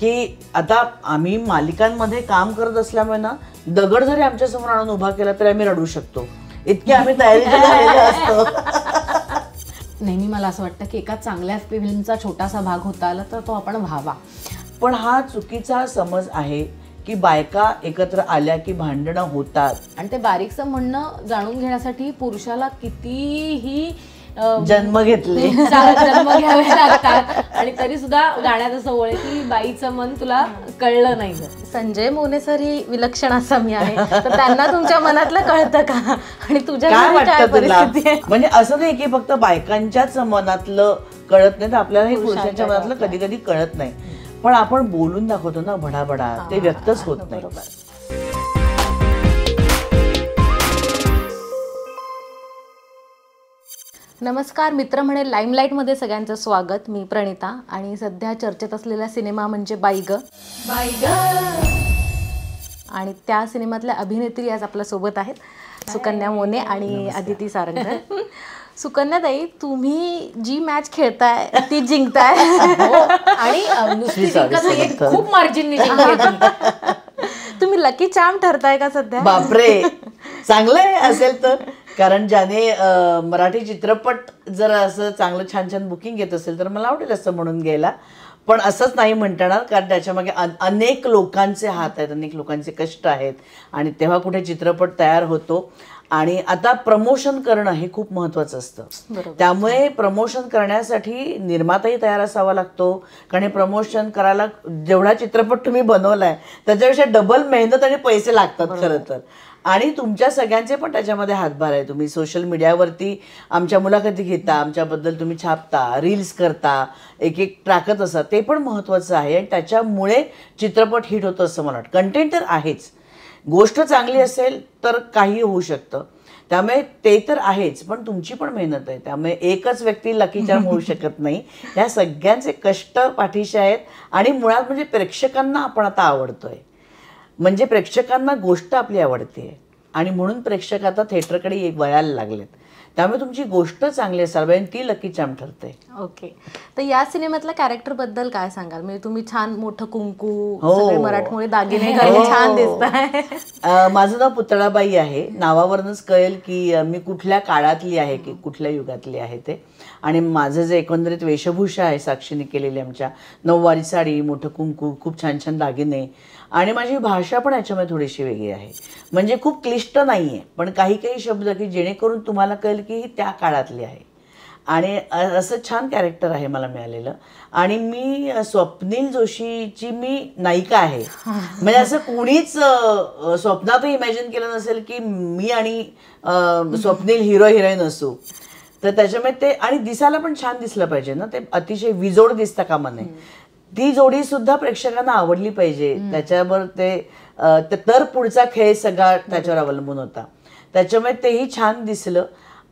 की आता आम्ही मालिकांमध्ये काम करत असल्यामुळे ना दगड जरी आमच्या समोर आणून उभा केला तरी आम्ही रडू शकतो, इतकी आम्ही तयारीला झालेलो असतो. नेहमी मला असं वाटतं की एका चांगल्या फिल्मचा छोटासा भाग होता आला तर तो आपण व्हावा. पण हा चुकीचा समज आहे की बायका एकत्र आल्या की भांडणं होतात. आणि ते बारीकसं म्हणणं जाणून घेण्यासाठी पुरुषाला कितीही जन्म घेतले जन्म घ्यावे लागतात आणि तरी सुद्धा गाण्यात असं ओळ की बाईचं मन तुला कळलं नाही. संजय मोने सर ही विलक्षण असामी आहे, तर त्यांना तुमच्या मनातलं कळतं का आणि तुझ्या काय वाटतं तुला? म्हणजे असं नाही की फक्त बायकांच्याच मनातलं कळत नाही, तर आपल्यालाही पुरुषांच्या मनातलं कधी कधी कळत नाही, पण आपण बोलून दाखवतो ना भडाभडा, ते व्यक्तच होत नाही. नमस्कार, मित्र म्हणे लाईमलाईटमध्ये सगळ्यांचं स्वागत. मी प्रणिता आणि सध्या चर्चेत असलेला सिनेमा म्हणजे बाई ग. आणि त्या सिनेमातल्या अभिनेत्री आज आपल्या सोबत आहेत, सुकन्या मोने आणि अदिती सारंगकर. सुकन्याताई, तुम्ही जी मॅच खेळताय ती जिंकताय आणि नुसती जिंकत नाहीये, खूप मार्जिनने जिंकताय. तुम्ही लकी चार्म ठरताय का सध्या? बापरे, चांगलंय असेल तर. कारण ज्याने मराठी चित्रपट जर असं चांगलं छान छान बुकिंग येत असेल तर मला आवडेल असं म्हणून घ्यायला, पण असंच नाही म्हणता येणार, कारण त्याच्यामागे अनेक लोकांचे हात आहेत, अनेक लोकांचे कष्ट आहेत आणि तेव्हा कुठे चित्रपट तयार होतो. आणि आता प्रमोशन करणं हे खूप महत्त्वाचं असतं, त्यामुळे प्रमोशन करण्यासाठी निर्माताही तयार असावा लागतो, कारण हे प्रमोशन करायला जेवढा चित्रपट तुम्ही बनवलाय त्याच्यापेक्षा डबल मेहनत आणि पैसे लागतात खरं तर. आणि तुमच्या सगळ्यांचे पण त्याच्यामध्ये हातभार आहे. तुम्ही सोशल मीडियावरती आमच्या मुलाखती घेता, आमच्याबद्दल तुम्ही छापता, रील्स करता, एक एक टाकत असा, ते पण महत्त्वाचं आहे आणि त्याच्यामुळे चित्रपट हिट होतं असं मला वाटतं. कंटेंट तर आहेच, गोष्ट चांगली असेल तर काही होऊ शकतं, त्यामुळे ते तर आहेच, पण तुमची पण मेहनत आहे, त्यामुळे एकच व्यक्ती लकी चार्म होऊ शकत नाही. ह्या सगळ्यांचे कष्ट पाठीशी आहेत आणि मुळात म्हणजे प्रेक्षकांना आपण आता आवडतोय, म्हणजे प्रेक्षकांना गोष्ट आपली आवडते आणि म्हणून प्रेक्षक आता थिएटरकडे वळायला लागलेत, त्यामुळे तुमची गोष्ट चांगली असावी आणि ती लकी चार्म ठरते. ओके, तर या सिनेमातल्या कॅरेक्टर बद्दल काय सांगाल? म्हणजे तुम्ही छान मोठं कुंकू, सगळे मराठमोळे दागिने घालून छान दिसताय. माझं नाव पुतळाबाई आहे, नावावरूनच कळेल की मी कुठल्या काळातली आहे की कुठल्या युगातली आहे ते. आणि माझं जे एकंदरीत वेशभूषा आहे साक्षीने केलेली, आमच्या नऊवारी साडी, मोठं कुंकू, खूप छान छान दागिने, आणि माझी भाषा पण याच्यामध्ये थोडीशी वेगळी आहे. म्हणजे खूप क्लिष्ट नाही आहे, पण काही काही शब्द की जेणेकरून तुम्हाला कळेल की ही त्या काळातली आहे. आणि असं छान कॅरेक्टर आहे मला मिळालेलं. आणि मी स्वप्नील जोशीची मी नायिका आहे, म्हणजे असं कोणीच स्वप्नातही इमॅजिन केलं नसेल की मी आणि स्वप्नील हिरो हिरोईन असू. तर त्याच्यामुळे ते, आणि दिसायला पण छान दिसलं पाहिजे ना, ते अतिशय विजोड दिसता कामा नये. ती जोडी सुद्धा प्रेक्षकांना आवडली पाहिजे, त्याच्यावर ते तर पुढचा खेळ सगळा त्याच्यावर अवलंबून होता, त्याच्यामुळे तेही छान दिसलं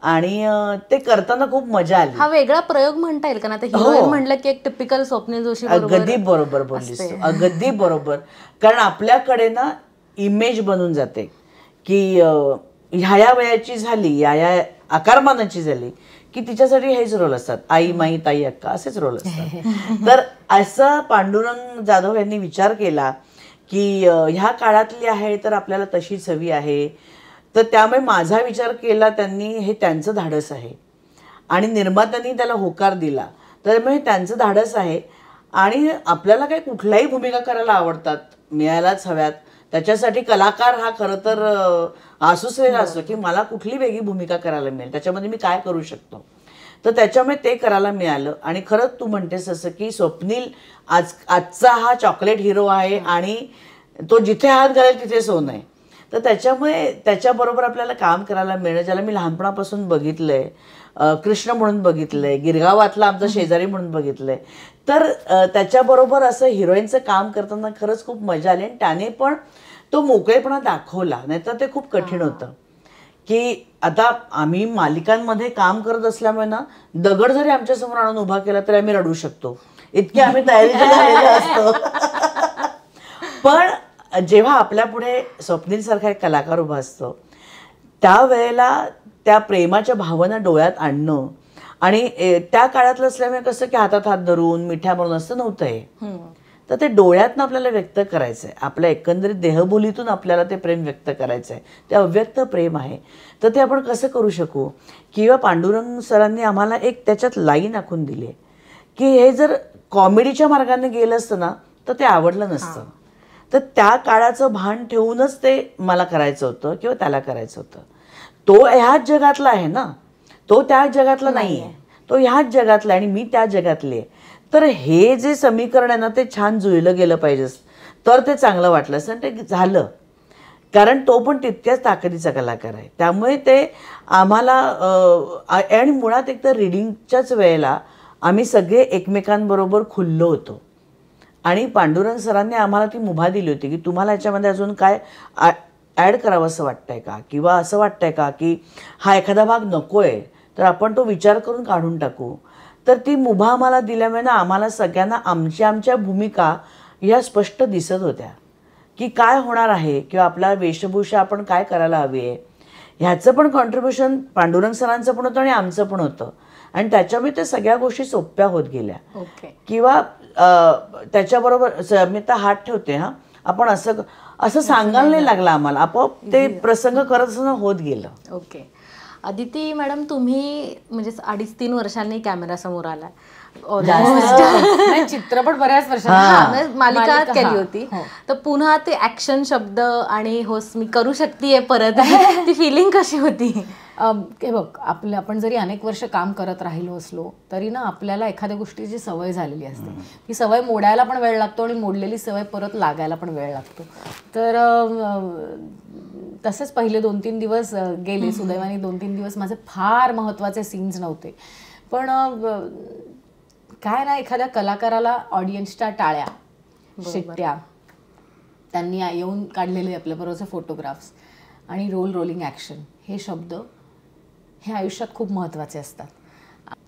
आणि ते करताना खूप मजा आली. हा वेगळा प्रयोग म्हणता येईल का ना, हिरोईन म्हणलं की एक टिपिकल स्वप्नील जोशी. अगदी बरोबर बोललीस तू, अगदी बरोबर. कारण आपल्याकडे ना इमेज बनून जाते की ह्या वयाची झाली, या आकारमानाची झाली की तिच्यासाठी हेच रोल असतात, आई माई ताई अक्का असेच रोल असतात. तर असं पांडुरंग जाधव यांनी विचार केला की ह्या काळातली आहे तर आपल्याला तशीच हवी आहे. तर त्यामुळे माझा विचार केला त्यांनी, हे त्यांचं धाडस आहे आणि निर्मात्यांनी त्याला होकार दिला, त्यामुळे त्यांचं धाडस आहे. आणि आपल्याला काही कुठल्याही भूमिका करायला आवडतात, मिळायलाच हव्यात. त्याच्यासाठी कलाकार हा खरं तर आसुसलेला असतो की मला कुठली वेगळी भूमिका करायला मिळेल, त्याच्यामध्ये मी काय करू शकतो. तर त्याच्यामुळे ते करायला मिळालं. आणि खरंच तू म्हणतेस असं की स्वप्नील आजचा हा चॉकलेट हिरो आहे आणि तो जिथे हात घालेल तिथे सोनं आहे. तर त्याच्यामुळे त्याच्याबरोबर आपल्याला काम करायला मिळणं, ज्याला मी लहानपणापासून बघितलंय, कृष्ण म्हणून बघितलंय, गिरगावातला आमचा शेजारी म्हणून बघितलंय, तर त्याच्याबरोबर असं हिरोईनचं काम करताना खरंच खूप मजा आली. आणि त्याने पण तो मोकळेपणा दाखवला, नाहीतर ते खूप कठीण होतं. की आता आम्ही मालिकांमध्ये काम करत असल्यामुळे ना दगड जरी आमच्या समोर आणून उभा केला तरी आम्ही रडू शकतो, इतकी आम्ही तयारीला झालेलो असतो. पण जेव्हा आपल्या पुढे स्वप्नील सारखा एक कलाकार उभा असतो, त्यावेळेला त्या प्रेमाच्या भावना डोळ्यात आणणं, आणि त्या काळातलं असल्यामुळे कसं की हातात हात धरून मिठ्या म्हणून असं नव्हतं हे, तर ते डोळ्यातनं आपल्याला व्यक्त करायचं आहे, आपल्या एकंदरीत देहबोलीतून आपल्याला ते प्रेम व्यक्त करायचं आहे, ते अव्यक्त प्रेम आहे. तर ते आपण कसं करू शकू? किंवा पांडुरंग सरांनी आम्हाला एक त्याच्यात लाईन आखून दिली आहे की हे जर कॉमेडीच्या मार्गाने गेलं असतं ना तर ते आवडलं नसतं. तर त्या काळाचं भान ठेवूनच ते मला करायचं होतं किंवा त्याला करायचं होतं. तो ह्याच जगातला आहे ना, तो त्या जगातला नाही आहे, तो ह्याच जगातला आहे आणि मी त्या जगातली आहे. तर हे जे समीकरण आहे ना ते छान जुळलं गेलं पाहिजे, तर ते चांगलं वाटलं असं ते झालं. कारण तो पण तितक्याच ताकदीचा कलाकार आहे. त्यामुळे ते आम्हाला आणि मुळात एक तर रीडिंगच्याच वेळेला आम्ही सगळे एकमेकांबरोबर खुल्लो होतो आणि पांडुरंग सरांनी आम्हाला ती मुभा दिली होती की तुम्हाला याच्यामध्ये अजून काय ॲड करावं असं वाटतंय का, किंवा असं वाटतंय का की हा एखादा भाग नको आहे तर आपण तो विचार करून काढून टाकू. तर ती मुभा आम्हाला दिल्यामुळे ना आम्हाला सगळ्यांना आमच्या भूमिका ह्या स्पष्ट दिसत होत्या की काय होणार आहे किंवा आपला वेशभूषा आपण काय करायला हवी आहे. ह्याचं पण कॉन्ट्रीब्युशन पांडुरंग सरांचं पण होतं आणि आमचं पण होतं आणि त्याच्यामुळे त्या सगळ्या गोष्टी सोप्या होत गेल्या. किंवा त्याच्याबरोबर मी तर हात ठेवते हां, आपण असं सांगायला नाही लागलं आम्हाला, आपोआप ते प्रसंग करत असताना होत गेलं. ओके. अदिती मॅडम, तुम्ही म्हणजे 2.5-3 वर्षांनी कॅमेरा समोर आला, चित्रपट बऱ्याच वर्षांनी मालिका केली होती, तर पुन्हा ते ऍक्शन शब्द आणि होस मी करू शकते परत ती फिलिंग कशी होती? हे बघ, आपण जरी अनेक वर्ष काम करत राहिलो असलो तरी ना आपल्याला एखाद्या गोष्टीची सवय झालेली असते. ती सवय मोडायला पण वेळ लागतो आणि मोडलेली सवय परत लागायला पण वेळ लागतो. तर तसेच पहिले 2-3 दिवस गेले. सुदैवाने 2-3 दिवस माझे फार महत्त्वाचे सीन्स नव्हते. पण काय ना, एखाद्या कलाकाराला ऑडियन्सच्या टाळ्या, शिट्ट्या, त्यांनी येऊन काढलेले आपल्याबरोबरचे फोटोग्राफ्स आणि रोलिंग ॲक्शन हे शब्द हे आयुष्यात खूप महत्त्वाचे असतात.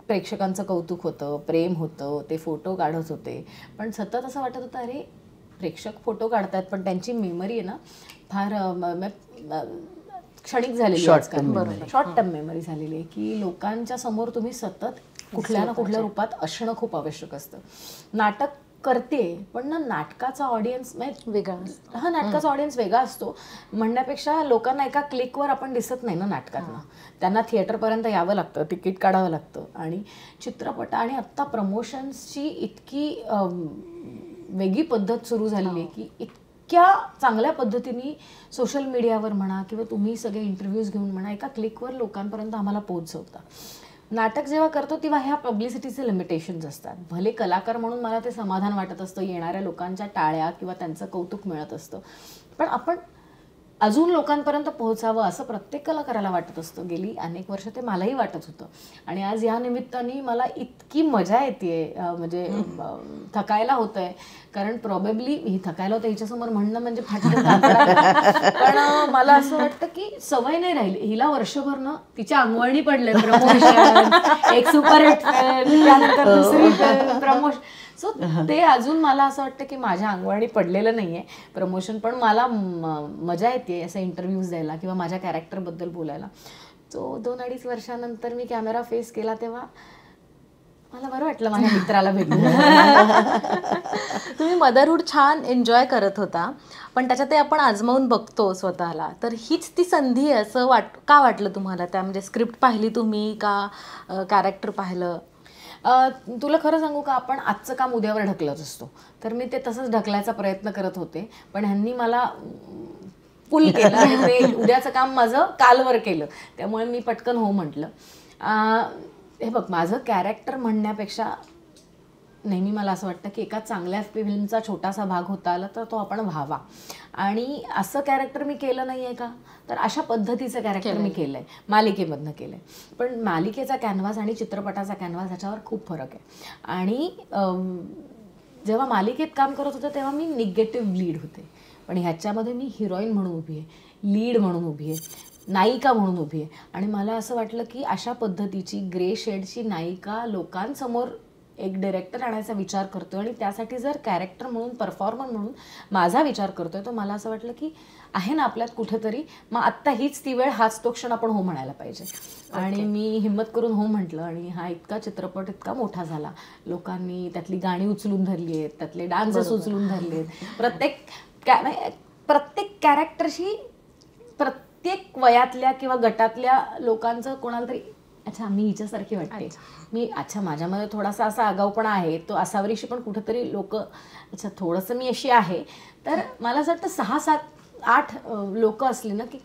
प्रेक्षकांचं कौतुक होतं, प्रेम होतं, ते फोटो काढत होते. पण सतत असं वाटत होतं, अरे प्रेक्षक फोटो काढतात पण त्यांची मेमरी आहे ना फार क्षणिक झालेली, शॉर्ट टर्म मेमरी झालेली आहे की लोकांच्या समोर तुम्ही सतत कुठल्या ना कुठल्या रूपात असणं खूप आवश्यक असतं. नाटक करते पण ना नाटकाचा ऑडियन्स वेगळा, नाटकाचा ऑडियन्स वेगळा असतो म्हणण्यापेक्षा लोकांना एका क्लिकवर आपण दिसत नाही ना नाटकातनं. त्यांना थिएटरपर्यंत यावं लागतं, तिकीट काढावं लागतं. आणि चित्रपट आणि आत्ता प्रमोशन्सची इतकी वेगळी पद्धत सुरू झालेली आहे की इतक्या चांगल्या पद्धतीने सोशल मीडियावर म्हणा किंवा तुम्ही सगळे इंटरव्ह्यूज घेऊन म्हणा एका क्लिकवर लोकांपर्यंत आम्हाला पोहोचवता. नाटक जेव्हा करतो तेव्हा ह्या पब्लिसिटीचे लिमिटेशन्स असतात. भले कलाकार म्हणून मला ते समाधान वाटत असतं, येणाऱ्या लोकांच्या टाळ्या किंवा त्यांचं कौतुक मिळत असतं, पण आपण अजून लोकांपर्यंत पोहोचावं असं प्रत्येक कलाकाराला वाटत असतं. गेली अनेक वर्ष ते मलाही वाटत होतं. आणि आज या निमित्ताने मला इतकी मजा येते, म्हणजे थकायला होतंय. कारण प्रॉबेबली ही थकायला होतं हिच्यासमोर म्हणणं म्हणजे पण मला असं वाटतं की सवय नाही राहिली. हिला वर्षभर ना तिच्या अंगवळणी पडले, प्रमोशन, एक सुपरहिट, त्यानंतर दुसरी प्रमोशन. सो ते अजून मला असं वाटतं की माझ्या अंगवळणी पडलेलं नाही आहे प्रमोशन. पण मला मजा येते असं इंटरव्ह्यूज द्यायला किंवा माझ्या कॅरेक्टरबद्दल बोलायला. तो 2-2.5 वर्षानंतर मी कॅमेरा फेस केला तेव्हा मला बरं वाटलं माझ्या मित्राला भेटून. तुम्ही मदरहूड छान एन्जॉय करत होता, पण त्याच्यात आपण आजमावून बघतो स्वतःला, तर हीच ती संधी आहे असं का वाटलं तुम्हाला? त्या म्हणजे स्क्रिप्ट पाहिली तुम्ही का कॅरेक्टर पाहिलं? तुला खरं सांगू का, आपण आजचं काम उद्यावर ढकलत असतो. तर मी ते तसंच ढकलायचा प्रयत्न करत होते, पण ह्यांनी मला पुल केलं आणि ते उद्याचं काम माझं कालवर केलं. त्यामुळे मी पटकन हो म्हटलं. हे बघ, माझं कॅरेक्टर म्हणण्यापेक्षा नेहमी मला असं वाटतं की एका चांगल्या फिल्मचा छोटासा भाग होता आला तर तो आपण व्हावा. आणि असं कॅरेक्टर मी केलं नाही आहे का, तर अशा पद्धतीचं कॅरेक्टर मी केलं आहे, मालिकेमधनं केलं आहे. पण मालिकेचा कॅनव्हास आणि चित्रपटाचा कॅनव्हास ह्याच्यावर खूप फरक आहे. आणि जेव्हा मालिकेत काम करत होते तेव्हा मी निगेटिव्ह लीड होते, पण ह्याच्यामध्ये मी हिरोईन म्हणून उभी आहे, लीड म्हणून उभी आहे, नायिका म्हणून उभी आहे. आणि मला असं वाटलं की अशा पद्धतीची ग्रे शेडची नायिका लोकांसमोर एक डायरेक्टर आणायचा विचार करतोय आणि त्यासाठी जर कॅरेक्टर म्हणून परफॉर्मर म्हणून माझा विचार करतोय, तर मला असं वाटलं की आहे ना आपल्यात कुठेतरी, मग आत्ता हीच ती वेळ, हाच तो क्षण आपण हो म्हणायला पाहिजे. आणि मी हिंमत करून हो म्हटलं आणि हा इतका चित्रपट इतका मोठा झाला. लोकांनी त्यातली गाणी उचलून धरली आहेत, त्यातले डान्सेस उचलून धरले आहेत. प्रत्येक कॅरेक्टरशी प्रत्येक वयातल्या किंवा गटातल्या लोकांचं कोणाला तरी अच्छा मी हिच्यासारखी वाटते, मी अच्छा माझ्यामध्ये थोडासा असा आगाऊपणा आहे, तो असावरीशी पण कुठेतरी लोक अच्छा थोडंसं मी अशी आहे. तर मला असं वाटतं 6, 7, 8 लोक असली ना की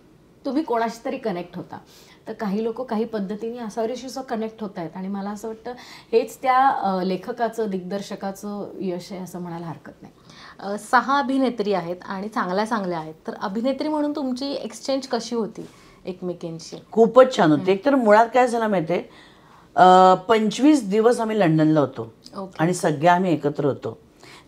तुम्ही कोणाशी तरी कनेक्ट होता. तर काही लोक काही पद्धतीने असावरीशी कनेक्ट होत आहेत आणि मला असं वाटतं हेच त्या लेखकाचं दिग्दर्शकाचं यश आहे असं म्हणायला हरकत नाही. 6 अभिनेत्री आहेत आणि चांगल्या चांगल्या आहेत, तर अभिनेत्री म्हणून तुमची एक्सचेंज कशी होती एकमेकींशी? खूपच छान होती. एकतर मुळात काय झालं माहितीये, 25 दिवस आम्ही लंडनला होतो आणि सगळे आम्ही एकत्र होतो.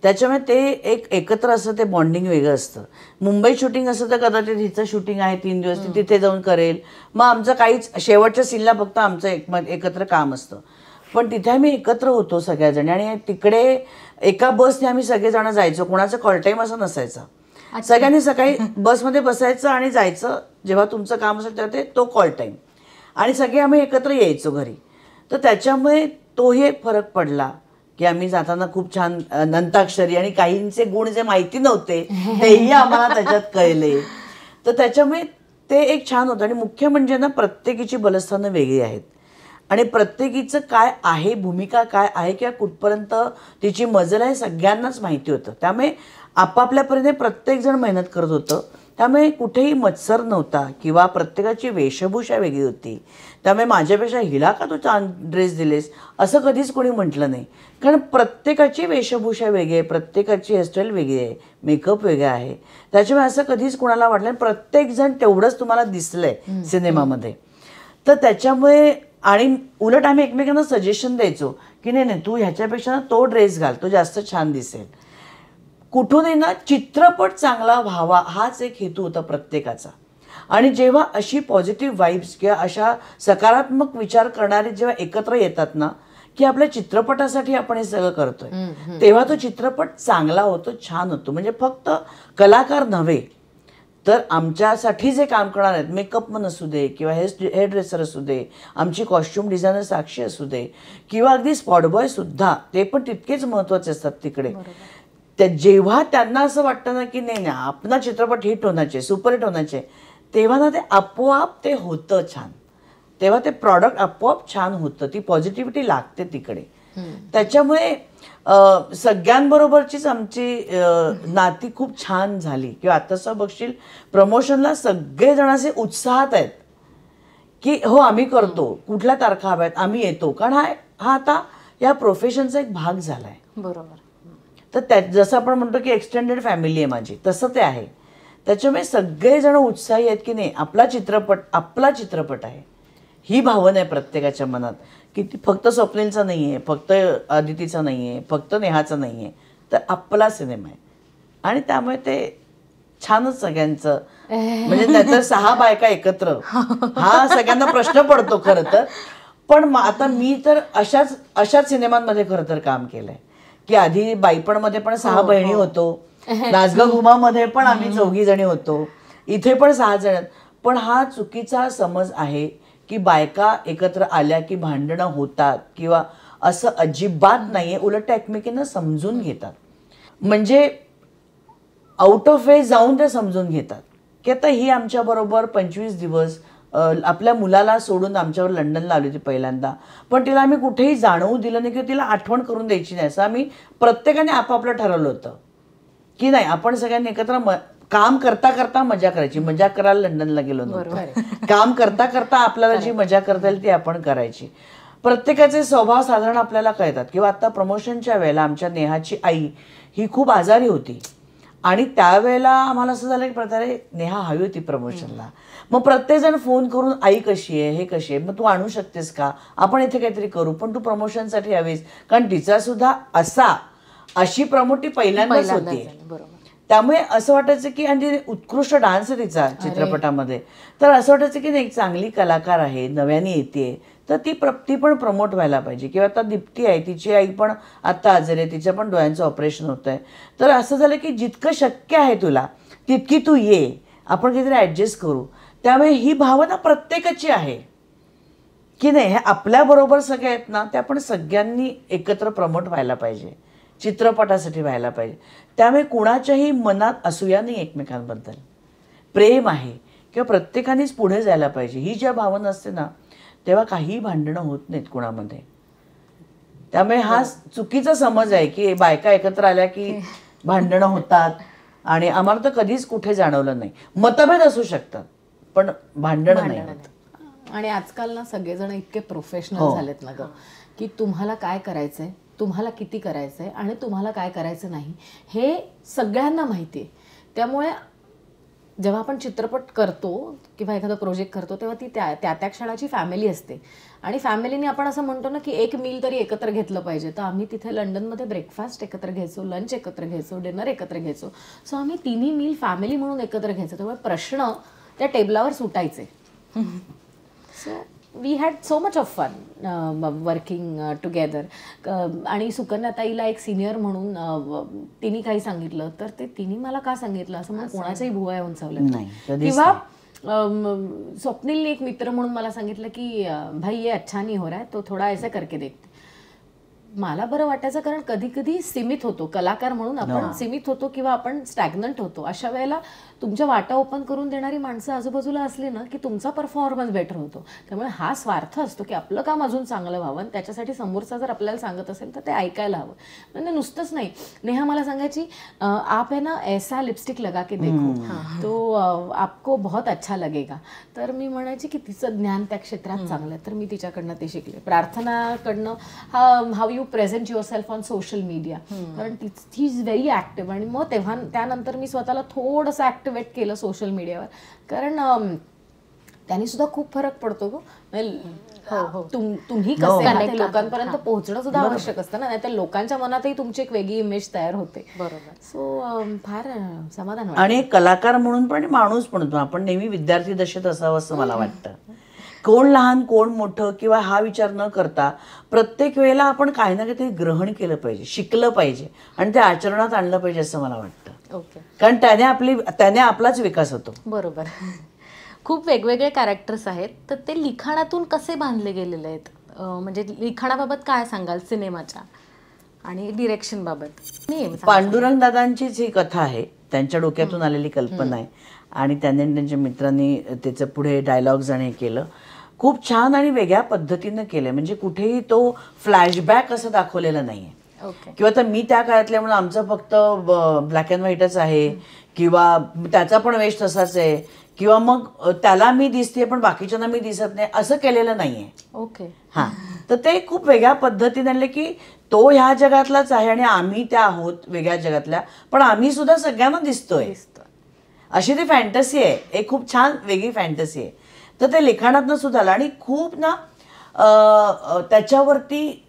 त्याच्यामुळे ते एक एकत्र असं ते बॉन्डिंग वेगळं असतं. मुंबई शूटिंग असं तर कदाचित हिचं शूटिंग आहे 3 दिवस, ती तिथे जाऊन करेल, मग आमचं काहीच शेवटच्या सीनला फक्त आमचं एकत्र काम असतं. पण तिथे आम्ही एकत्र होतो सगळ्याजणी आणि तिकडे एका बसने आम्ही सगळेजण जायचो. कोणाचं कॉल टाईम असं नसायचा. सगळ्यांनी सकाळी बसमध्ये बसायचं आणि जायचं, जेव्हा तुमचं काम असेल तेव्हा तो कॉल टाईम, आणि सगळे आम्ही एकत्र यायचो घरी. तर त्याच्यामुळे तोही एक फरक पडला की आम्ही जाताना खूप छान नंताक्षरी आणि काहींचे गुण जे माहिती नव्हते तेही आम्हाला त्याच्यात कळले. तर त्याच्यामुळे ते एक छान होतं. आणि मुख्य म्हणजे ना प्रत्येकीची बलस्थानं वेगळी आहेत आणि प्रत्येकीचं काय आहे, भूमिका काय आहे किंवा कुठपर्यंत तिची मजल आहे सगळ्यांनाच माहिती होतं. त्यामुळे आपापल्यापर्यंत प्रत्येकजण मेहनत करत होतं. त्यामुळे कुठेही मत्सर नव्हता किंवा प्रत्येकाची वेशभूषा वेगळी होती. त्यामुळे माझ्यापेक्षा हिला का तू छान ड्रेस दिलेस असं कधीच कोणी म्हटलं नाही, कारण प्रत्येकाची वेशभूषा वेगळी आहे, प्रत्येकाची हेअरस्टाईल वेगळी आहे, मेकअप वेगळा आहे. त्याच्यामुळे असं कधीच कोणाला वाटलं नाही. प्रत्येकजण तेवढंच तुम्हाला दिसलंय सिनेमामध्ये. तर त्याच्यामुळे आणि उलट आम्ही एकमेकांना सजेशन द्यायचो की नाही तू ह्याच्यापेक्षा तो ड्रेस घाल, तो जास्त छान दिसेल. कुठूनही ना चित्रपट चांगला व्हावा हाच एक हेतू होता प्रत्येकाचा. आणि जेव्हा अशी पॉझिटिव्ह वाईब्स किंवा अशा सकारात्मक विचार करणारे जेव्हा एकत्र येतात ना की आपल्या चित्रपटासाठी आपण हे सगळं करतोय, तेव्हा तो चित्रपट चांगला होतो, छान होतो. म्हणजे फक्त कलाकार नव्हे तर आमच्यासाठी जे काम करणार आहेत, मेकअपमन असू दे किंवा हेअर ड्रेसर असू दे, आमची कॉस्ट्युम डिझायनर साक्षी असू दे किंवा अगदी स्पॉटबॉय सुद्धा, ते पण तितकेच महत्त्वाचे असतात तिकडे. जेव्हा त्यांना असं वाटतं ना की नाही आपला चित्रपट हिट होण्याचे, सुपरहिट होण्याचे, तेव्हा ना ते आपोआप ते होतं छान. तेव्हा ते प्रॉडक्ट आपोआप छान होतं, ती पॉझिटिव्हिटी लागते तिकडे. त्याच्यामुळे सगळ्यांबरोबरचीच आमची नाती खूप छान झाली. किंवा आताचं बघशील प्रमोशनला सगळेजण असे उत्साहात आहेत की हो आम्ही करतो, कुठल्या तारखा हव्यात, आम्ही येतो, कारण हा आता या प्रोफेशनचा एक भाग झालाय. बरोबर. तर जसं आपण म्हणतो की एक्सटेंडेड फॅमिली आहे माझी, तसं ते आहे. त्याच्यामुळे सगळेजण उत्साही आहेत की नाही आपला चित्रपट आहे, ही भावना आहे प्रत्येकाच्या मनात. की ती फक्त स्वप्नीलचा नाही आहे, फक्त अदितीचा नाही आहे, फक्त नेहाचा नाही आहे, तर आपला सिनेमा आहे. आणि त्यामुळे ते छानच सगळ्यांचं. म्हणजे नाहीतर 6 बायका एकत्र हा सगळ्यांना प्रश्न पडतो खरं तर. पण आता मी तर अशाच सिनेमांमध्ये खरं तर काम केलंय की आधी बाईपणमध्ये पण 6 बहिणी होतो, नाचगा घुमामध्ये पण आम्ही 4 जणी होतो, इथे पण 6 जण. पण हा चुकीचा समज आहे की बायका एकत्र आल्या की भांडणं होतात किंवा असं अजिबात नाहीये. उलट एकमेकींना समजून घेतात, म्हणजे आउट ऑफ वे जाऊन ते समजून घेतात की आता ही आमच्याबरोबर 25 दिवस आपल्या मुलाला सोडून आमच्यावर लंडनला आली होती पहिल्यांदा, पण तिला आम्ही कुठेही जाणवू दिलं नाही किंवा तिला आठवण करून द्यायची नाही. असं आम्ही प्रत्येकाने आपापलं ठरवलं होतं की नाही आपण सगळ्यांनी एकत्र काम करता करता मजा करायची. मजा करायला लंडनला गेलो नव्हतो, काम करता करता आपल्याला जी मजा करता येईल ती आपण करायची. प्रत्येकाचे स्वभाव साधारण आपल्याला कळतात. किंवा आता प्रमोशनच्या वेळेला आमच्या नेहाची आई ही खूप आजारी होती आणि त्यावेळेला आम्हाला असं झालं की प्रकारे नेहा हवी होती प्रमोशनला. मग प्रत्येकजण फोन करून आई कशी आहे, हे कशी आहे, मग तू आणू शकतेस का, आपण इथे काहीतरी करू, पण तू प्रमोशनसाठी हवीस. कारण तिचा सुद्धा अशी प्रमोटी पहिल्यांदाच होती. त्यामुळे असं वाटायचं की आणि उत्कृष्ट डान्स आहे तिचा चित्रपटामध्ये, तर असं वाटायचं की नाही चांगली कलाकार आहे, नव्याने येते, तर ती पण प्रमोट व्हायला पाहिजे. किंवा आता दीप्ती आहे, तिची आई पण आता आजारी आहे, तिच्या पण डोळ्यांचं ऑपरेशन होत आहे. तर असं झालं की जितकं शक्य आहे तुला तितकी तू ये, आपण काहीतरी ॲडजस्ट करू. त्यामुळे ही भावना प्रत्येकाची आहे की नाही, हे आपल्याबरोबर सगळे आहेत ना, ते आपण सगळ्यांनी एकत्र प्रमोट व्हायला पाहिजे, चित्रपटासाठी व्हायला पाहिजे. त्यामुळे कुणाच्याही मनात असूया नाही, एकमेकांबद्दल प्रेम आहे किंवा प्रत्येकानेच पुढे जायला पाहिजे, ही ज्या भावना असते ना, तेव्हा काही भांडणं होत नाहीत कुणामध्ये. त्यामुळे हा चुकीचा समज आहे की बायका एकत्र आल्या की भांडणं होतात, आणि आम्हाला तर कधीच कुठे जाणवलं नाही. मतभेद असू शकतात पण भांडणं नाही होत. आणि आजकाल ना सगळेजण इतके प्रोफेशनल झालेत ना गं, की तुम्हाला काय करायचंय, तुम्हाला किती करायचंय आणि तुम्हाला काय करायचं नाही हे सगळ्यांना माहिती आहे. त्यामुळे जेव्हा आपण चित्रपट करतो किंवा एखादा प्रोजेक्ट करतो तेव्हा ती त्या क्षणाची फॅमिली असते, आणि फॅमिलीने आपण असं म्हणतो ना की एक मील तरी एकत्र घेतलं पाहिजे. तर आम्ही तिथे लंडनमध्ये ब्रेकफास्ट एकत्र घ्यायचो, लंच एकत्र घ्यायचो, डिनर एकत्र घ्यायचो. सो आम्ही तिन्ही मील फॅमिली म्हणून एकत्र घ्यायचो. त्यामुळे प्रश्न त्या टेबलावर सुटायचे. So we had so much of fun working together. आणि सुकन्याताईला एक सिनियर म्हणून तिने काही सांगितलं तर ते तिने मला का सांगितलं असं मला कोणाच्याही भुवया उंचावल्या. किंवा स्वप्नीलने एक मित्र म्हणून मला सांगितलं की भाई ये अच्छा नहीं हो रहा है तो थोडा ऐसा करके देखते. मला बरं वाटायचं, कारण कधी कधी सीमित होतो कलाकार म्हणून आपण, सीमित होतो किंवा आपण स्टॅग्नंट होतो. अशा वेळेला तुमच्या वाटा ओपन करून देणारी माणसं आजूबाजूला असली ना की तुमचा परफॉर्मन्स बेटर होतो. त्यामुळे हा स्वार्थ असतो की आपलं काम अजून चांगलं व्हावं, आणि त्याच्यासाठी समोरचा जर आपल्याला सांगत असेल तर ते ऐकायला हवं. म्हणजे नुसतंच नाही. नेहा मला सांगायची आप है ना ऐसा लिपस्टिक लगा के देखो तो आपको बहुत अच्छा लगेगा. तर मी म्हणायची की तिचं ज्ञान त्या क्षेत्रात चांगलं आहे, तर मी तिच्याकडनं ते शिकले. प्रार्थनाकडनं how you present yourself on social media, कारण ती इज व्हेरी ऍक्टिव्ह. आणि मग त्यानंतर मी स्वतःला थोडंसं ऍक्टिव्हेट केलं सोशल मीडियावर, कारण त्यांनी सुद्धा खूप फरक पडतो गो. तुम्ही कसे लोकांपर्यंत पोहोचणं सुद्धा आवश्यक असतं ना, नाहीतर लोकांच्या मनातही तुमची एक वेगळी इमेज तयार होते. बरोबर. सो फार समाधान वाटतं. आणि कलाकार म्हणून पण माणूस म्हणतो आपण नेहमी विद्यार्थी दशेत असावं असं मला वाटतं. कोण लहान कोण मोठं किंवा हा विचार न करता प्रत्येक वेळेला आपण काही ना काहीतरी ग्रहण केलं पाहिजे, शिकलं पाहिजे आणि ते आचरणात आणलं पाहिजे असं मला वाटतं. ओके. कारण त्याने आपलाच विकास होतो. बरोबर. खूप वेगवेगळे कॅरेक्टर्स आहेत, तर ते लिखाणातून कसे बांधले गेलेले आहेत? म्हणजे लिखाणाबाबत काय सांगाल सिनेमाच्या आणि डिरेक्शन बाबत? पांडुरंग दादांचीच ही कथा आहे, त्यांच्या डोक्यातून आलेली कल्पना आहे आणि त्यांनी त्यांच्या मित्रांनी त्याचं पुढे डायलॉग्स आणि हे केलं. खूप छान आणि वेगळ्या पद्धतीनं केलं. म्हणजे कुठेही तो फ्लॅशबॅक असं दाखवलेलं नाही आहे किंवा तर मी त्या काळातल्या म्हणून आमचं फक्त ब्लॅक अँड व्हाईटच आहे किंवा त्याचा पण वेश तसाच आहे किंवा मग त्याला मी दिसते पण बाकीच्यांना मी दिसत नाही असं केलेलं नाही आहे. ओके. हां, तर ते खूप वेगळ्या पद्धतीने आणले की तो ह्या जगातलाच आहे आणि आम्ही त्या आहोत वेगळ्या जगातल्या, पण आम्ही सुद्धा सगळ्यांना दिसतोय अशी ती फॅन्टसी आहे. एक खूप छान वेगळी फॅन्टसी आहे. तर ते लिखाणातनं सुद्धा आलं आणि खूप ना त्याच्यावरती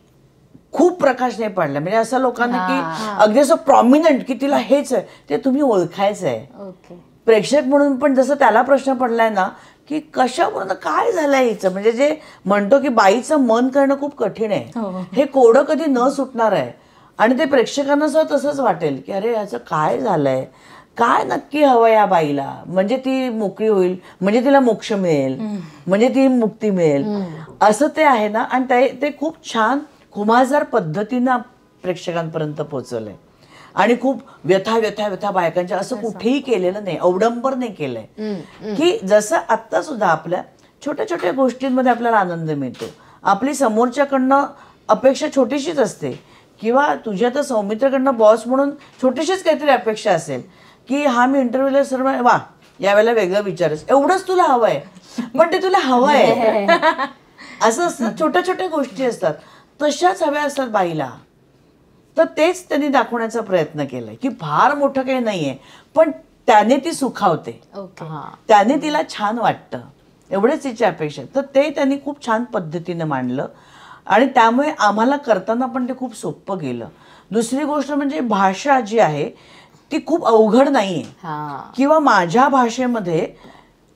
खूप प्रकाश नाही पडला. म्हणजे असं लोकांना की अगदी असं प्रॉमिनंट की तिला हेच आहे ते तुम्ही ओळखायचं आहे प्रेक्षक म्हणून. पण जसं त्याला प्रश्न पडलाय ना की कशावरून काय झालंय हिचं, म्हणजे जे म्हणतो की बाईचं मन करणं खूप कठीण आहे, हे कोडं कधी न सुटणार आहे. आणि ते प्रेक्षकांना सुद्धा तसंच वाटेल की अरे याचं काय झालंय, काय नक्की हवं या बाईला, म्हणजे ती मोकळी होईल, म्हणजे तिला मोक्ष मिळेल, म्हणजे ती मुक्ती मिळेल, असं ते आहे ना. आणि ते खूप छान खुमासदार पद्धतीनं प्रेक्षकांपर्यंत पोहोचवलंय आणि खूप व्यथा व्यथा व्यथा बायकांच्या असं कुठेही केलेलं नाही, अवडंबर नाही केलंय. की जसं आत्ता सुद्धा आपल्या छोट्या छोट्या गोष्टींमध्ये आपल्याला आनंद मिळतो. आपली समोरच्याकडनं अपेक्षा छोटीशीच असते किंवा तुझ्या तर सौमित्रकडनं बॉस म्हणून छोटीशीच काहीतरी अपेक्षा असेल की हा मी इंटरव्ह्यूला सर्व वा यावेळेला वेगळं विचारस, एवढंच तुला हवंय पण ते तुला हवंय असं असतं. छोट्या छोट्या गोष्टी असतात तशाच हव्या असतात बाईला. तर तेच त्यांनी दाखवण्याचा प्रयत्न केलाय की फार मोठं काही नाहीये पण त्याने ती सुखावते, त्याने तिला छान वाटतं, एवढेच तिची अपेक्षा. तर ते त्यांनी खूप छान पद्धतीनं मांडलं आणि त्यामुळे आम्हाला करताना पण ते खूप सोपं गेलं. दुसरी गोष्ट म्हणजे भाषा जी आहे ती खूप अवघड नाहीये. किंवा माझ्या भाषेमध्ये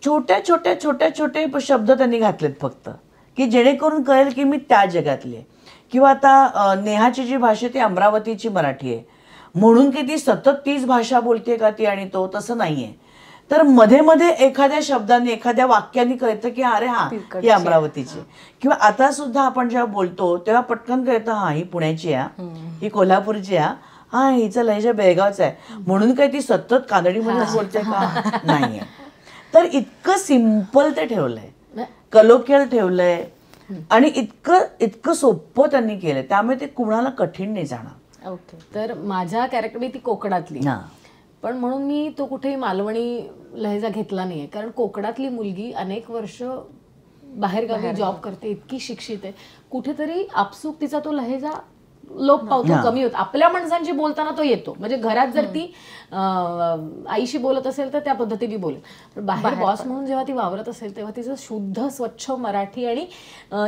छोट्या छोट्या छोट्या छोटे शब्द त्यांनी घातलेत फक्त, की जेणेकरून कळेल की मी त्या जगातली आहे. किंवा आता नेहाची जी भाषा ती अमरावतीची मराठी आहे म्हणून की ती सतत तीच भाषा बोलते का ती आणि तो, तसं नाहीये. तर मध्ये मध्ये एखाद्या शब्दाने एखाद्या वाक्याने कळतं की अरे हा ही अमरावतीची. किंवा आता सुद्धा आपण जेव्हा बोलतो तेव्हा पटकन कळतं हा ही पुण्याची आहे, ही कोल्हापूरची आहे, हा हिचं लहेजा बेळगावचं आहे म्हणून काय ती सतत कानडीमध्ये बोलते का, नाहीये. तर इतकं सिम्पल ते ठेवलंय, कलोकियल ठेवलंय आणि इतकं इतकं सोपं त्यांनी केलंय, त्यामुळे ते कुणाला कठीण नाही जाणार. ओके. तर माझ्या कॅरेक्टर ती कोकणातली, पण म्हणून मी तो कुठेही मालवणी लहेजा घेतला नाहीये. कारण कोकणातली मुलगी अनेक वर्ष बाहेरगावी जॉब करते, इतकी शिक्षित आहे, कुठेतरी आपसूक तिचा तो लहेजा लोप पावतो, कमी होतो. आपल्या माणसांशी बोलताना तो येतो. म्हणजे घरात जर ती आईशी बोलत असेल तर त्या पद्धतीने बोलेल, पण बाहेर बॉस म्हणून जेव्हा ती वावरत असेल तेव्हा तिचं शुद्ध स्वच्छ मराठी आणि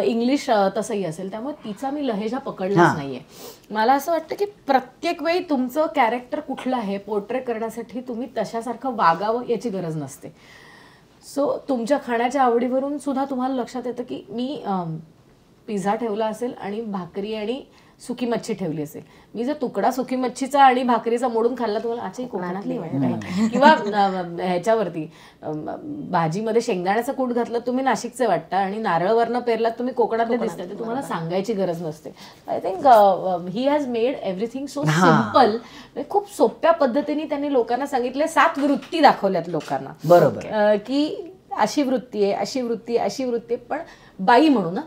इंग्लिश तसंही असेल, त्यामुळे तिचा मी लहेजा पकडलाच नाहीये. मला असं वाटतं की प्रत्येक वेळी तुमचं कॅरेक्टर कुठलं आहे पोर्ट्रे करण्यासाठी तुम्ही तशासारखं वागावं याची गरज नसते. सो तुमच्या खाण्याच्या आवडीवरून सुद्धा तुम्हाला लक्षात येतं की मी पिझ्झा ठेवला असेल आणि भाकरी आणि सुकी मच्छी ठेवली असेल, मी जर तुकडा सुकी मच्छीचा आणि भाकरीचा मोडून खाल्ला तुम्हाला अच्छा कोकणातली आहे. किंवा ह्याच्यावरती भाजीमध्ये शेंगदाण्याचं कूट घातलं तुम्ही नाशिकचे वाटता आणि नारळवरनं पेरलात तुम्ही कोकणातले दिसतात, ते तुम्हाला सांगायची गरज नसते. I think he has made everything so simple. खूप सोप्या पद्धतीने त्यांनी लोकांना सांगितलं, 7 वृत्ती दाखवल्यात लोकांना, बरोबर, की अशी वृत्ती आहे, अशी वृत्ती, अशी वृत्ती, पण बाई म्हणून.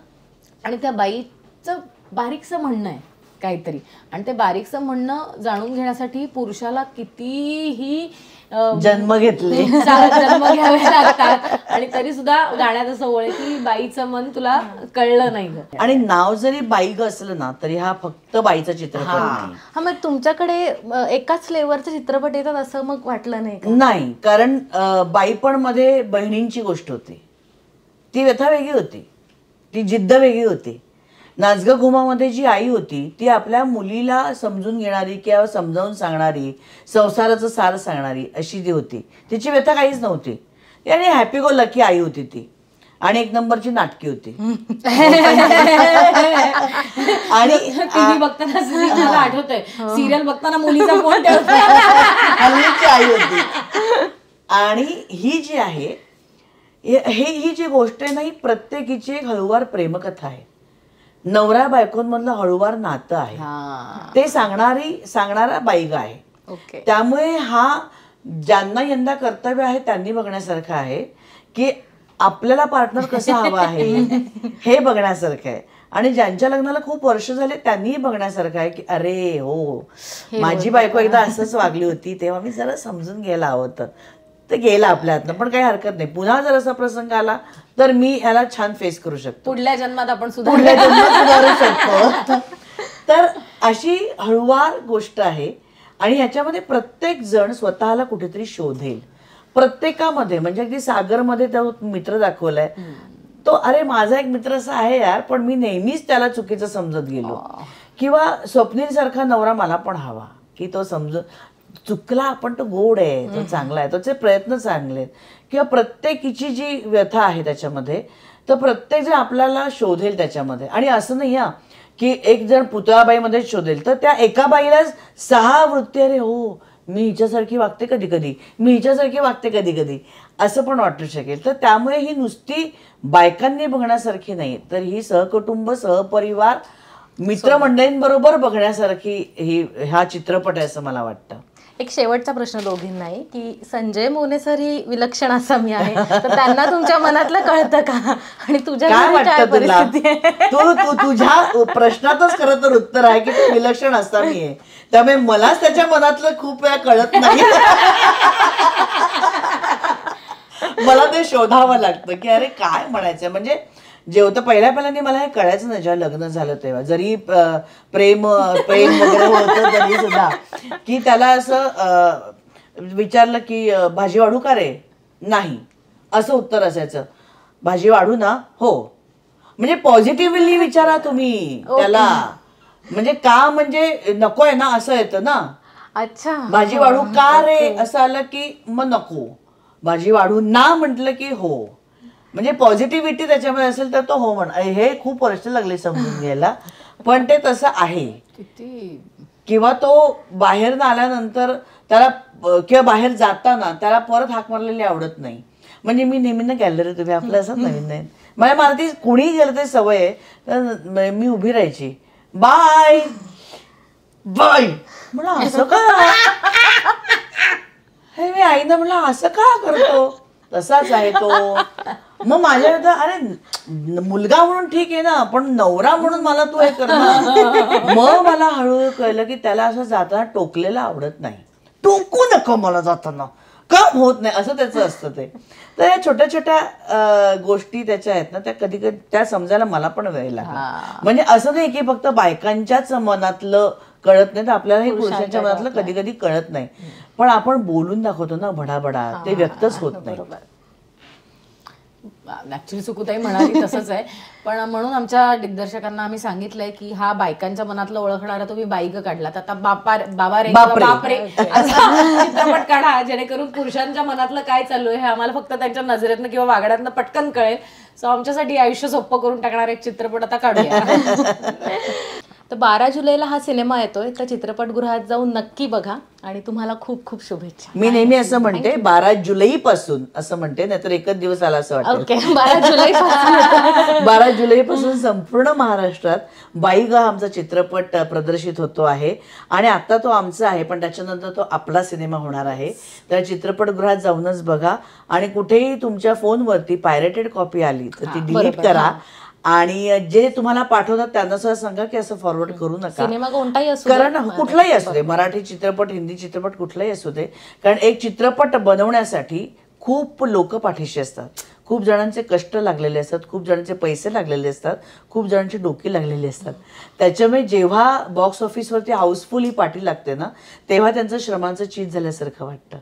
आणि त्या बाईचं बारीकसं म्हणणं आहे काहीतरी, आणि ते बारीकसं म्हणणं जाणून घेण्यासाठी पुरुषाला कितीही जन्म घेतले जन्म घ्यावे लागतात, आणि तरी सुद्धा गाण्यात असं ओळ की बाईचं मन तुला कळलं नाही. आणि नाव जरी बाई असलं ना तरी हा फक्त बाईचा चित्रपट नाही. हा, मग तुमच्याकडे एकाच फ्लेवरचे चित्रपट येतात असं मग वाटलं नाही का? नाही, कारण बाईपण मध्ये बहिणींची गोष्ट होती, ती व्यथा वेगळी होती, ती जिद्द वेगळी होती. नाचगा घुमामध्ये जी आई होती ती आपल्या मुलीला समजून घेणारी किंवा समजावून सांगणारी, संसाराचं सार सांगणारी अशी ती होती. तिची व्यथा काहीच नव्हती आणि हॅपी गो लकी आई होती ती, आणि 1 नंबरची नाटकी होती. आणि टीव्ही बघताना मला आठवतंय सिरियल बघताना मुलीचा फोन हल्लीची आई होती. आणि ही जी आहे ही जी गोष्ट आहे ना, ही प्रत्येकीची एक हळूवार प्रेमकथा आहे, नवरा बायकोंमधलं हळूवार नातं आहे, ते सांगणारा बाईगा आहे. त्यामुळे हा ज्यांना यंदा कर्तव्य आहे त्यांनी बघण्यासारखं आहे की आपल्याला पार्टनर कसा हवा आहे हे बघण्यासारखं आहे. आणि ज्यांच्या लग्नाला खूप वर्ष झाले त्यांनीही बघण्यासारखं आहे की अरे हो, माझी बायको एकदा असंच वागली होती तेव्हा मी जरा समजून घ्यायला हवं होतं, ते गेलं आपल्या हातनं, पण काही हरकत नाही, पुन्हा जर असा प्रसंग आला तर मी ह्याला छान फेस करू शकतो, पुढल्या जन्मात आपण सुधारू शकतो. तर अशी हळूवार गोष्ट आहे. आणि ह्याच्यामध्ये प्रत्येक जण स्वतःला कुठेतरी शोधेल, प्रत्येकामध्ये. म्हणजे अगदी सागरमध्ये तो मित्र दाखवलाय, तो अरे माझा एक मित्र असा आहे यार, पण मी नेहमीच त्याला चुकीचं समजत गेलो. किंवा स्वप्नील सारखा नवरा मला पण हवा की तो समजून चुकला पण तो गोड आहे, तो चांगला आहे, त्याचे प्रयत्न चांगले आहेत. किंवा प्रत्येकीची जी व्यथा आहे त्याच्यामध्ये, तर प्रत्येक जण आपल्याला शोधेल त्याच्यामध्ये. आणि असं नाही हा की एक जण पुतळाबाईमध्ये शोधेल, तर त्या एका बाईला 6 वृत्ती, अरे हो मी हिच्यासारखी वागते कधी कधी, मी हिच्यासारखी वागते कधी कधी, असं पण वाटू शकेल. तर त्यामुळे ही नुसती बायकांनी बघण्यासारखी नाही, तर ही सहकुटुंब, सहपरिवार, मित्रमंडळींबरोबर बघण्यासारखी हा चित्रपट आहे असं मला वाटतं. एक शेवटचा प्रश्न दोघींनाही, की संजय मोने सर ही विलक्षण असामी आहे, तर त्यांना तुमच्या मनातलं कळतं का? आणि तुझ्या काय वाटतं तुला? तू तुझ्या प्रश्नातच खरं तर उत्तर आहे की तू विलक्षण असामी आहे, त्यामुळे मलाच त्याच्या मनातलं खूप वेळा कळत नाही. मला ते शोधावं लागतं की अरे काय म्हणायचं. म्हणजे जेव्हा पहिल्याने मला हे कळायचं नाही जेव्हा लग्न झालं तेव्हा, जरी प्रेम वगैरे होतं तरी सुद्धा, की त्याला असं विचारलं की भाजी वाढू का रे, नाही असं उत्तर असायचं. भाजी वाढू ना, हो. म्हणजे पॉझिटिव्हली विचारा तुम्ही त्याला, म्हणजे का म्हणजे नकोय ना असं येतं ना. अच्छा भाजी वाढू का रे असं आलं की मग नको, भाजी वाढू ना म्हटलं की हो. म्हणजे पॉझिटिव्हिटी त्याच्यामध्ये असेल तर तो हो म्हण. हे खूप वर्ष लागले समजून घ्यायला, पण ते तसं आहे. किती किंवा तो बाहेर आल्यानंतर त्याला किंवा बाहेर जाताना त्याला परत हाक मारलेली आवडत नाही. म्हणजे मी नेहमी ना गॅलरी तुम्ही आपलं असं नवीन नाही मला ती कुणीही गेलं ते सवय आहे. तर मी उभी राहायची, बाय बाय म्हणलं असं का, हे मी आईनं म्हणलं असं का करतो, तसाच आहे तो. मग माझ्या अरे मुलगा म्हणून ठीक आहे ना, पण नवरा म्हणून मला तू हे कर ना. मग मला हळूहळू कळलं की त्याला असं जाताना टोकलेलं आवडत नाही. टोकू नको मला जाताना, काम होत नाही असं त्याचं असतं ते. तर या छोट्या छोट्या गोष्टी त्याच्या आहेत ना, त्या कधी कधी त्या समजायला मला पण वेळ लागला. म्हणजे असं नाही की फक्त बायकांच्याच मनातलं कळत नाही, तर आपल्यालाही पुरुषांच्या मनातलं कधी कधी कळत नाही. पण आपण बोलून दाखवतो ना भडाभडा, ते व्यक्तच होत नाही. ऍक्च्युली सुकुताई म्हणाली तसंच आहे. पण म्हणून आमच्या दिग्दर्शकांना आम्ही सांगितलंय की हा बायकांच्या मनातलं ओळखणारा तुम्ही बाईक काढला, तर आता बाबा रे बापरे असा चित्रपट काढा, जेणेकरून पुरुषांच्या मनातलं काय चालू आहे हे आम्हाला फक्त त्यांच्या नजरेतनं किंवा वागण्यातनं पटकन कळेल. सो आमच्यासाठी आयुष्य सोपं करून टाकणारा एक चित्रपट आता काढूया. तर 12 जुलैला हा सिनेमा येतोय, तर चित्रपटगृहात जाऊन नक्की बघा आणि तुम्हाला खूप खूप शुभेच्छा. मी नेहमी असं म्हणते 12 जुलै पासून असं म्हणते, नाहीतर एकच दिवस आला असं वाटतं. ओके 12 जुलै 12 जुलै पासून संपूर्ण महाराष्ट्रात बाईग हा आमचा चित्रपट प्रदर्शित होतो आहे. आणि आता तो आमचा आहे, पण त्याच्यानंतर तो आपला सिनेमा होणार आहे. तर चित्रपटगृहात जाऊनच बघा. आणि कुठेही तुमच्या फोनवरती पायरेटेड कॉपी आली तर ती डिलीट करा. आणि जे तुम्हाला पाठवतात त्यांना सुद्धा सांगा की असं फॉरवर्ड करू नका. सिनेमा कोणताही असू कारण कुठलाही असू दे, मराठी चित्रपट, हिंदी चित्रपट, कुठलाही असू दे, कारण एक चित्रपट बनवण्यासाठी खूप लोक पाठीशी असतात, खूप जणांचे कष्ट लागलेले असतात, खूप जणांचे पैसे लागलेले असतात, खूप जणांची डोकी लागलेली असतात. त्याच्यामुळे जेव्हा बॉक्स ऑफिसवरती हाऊसफुल ही पाठी लागते ना, तेव्हा त्यांचं श्रमांचं चीज झाल्यासारखं वाटतं.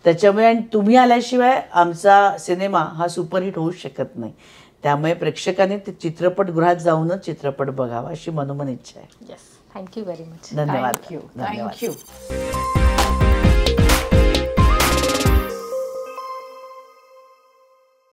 त्याच्यामुळे आणि तुम्ही आल्याशिवाय आमचा सिनेमा हा सुपरहिट होऊच शकत नाही. त्यामुळे प्रेक्षकांनी ते चित्रपटगृहात जाऊनच चित्रपट बघावा अशी मनोमन इच्छा आहे. Yes, thank you very much. धन्यवाद. थँक्यू.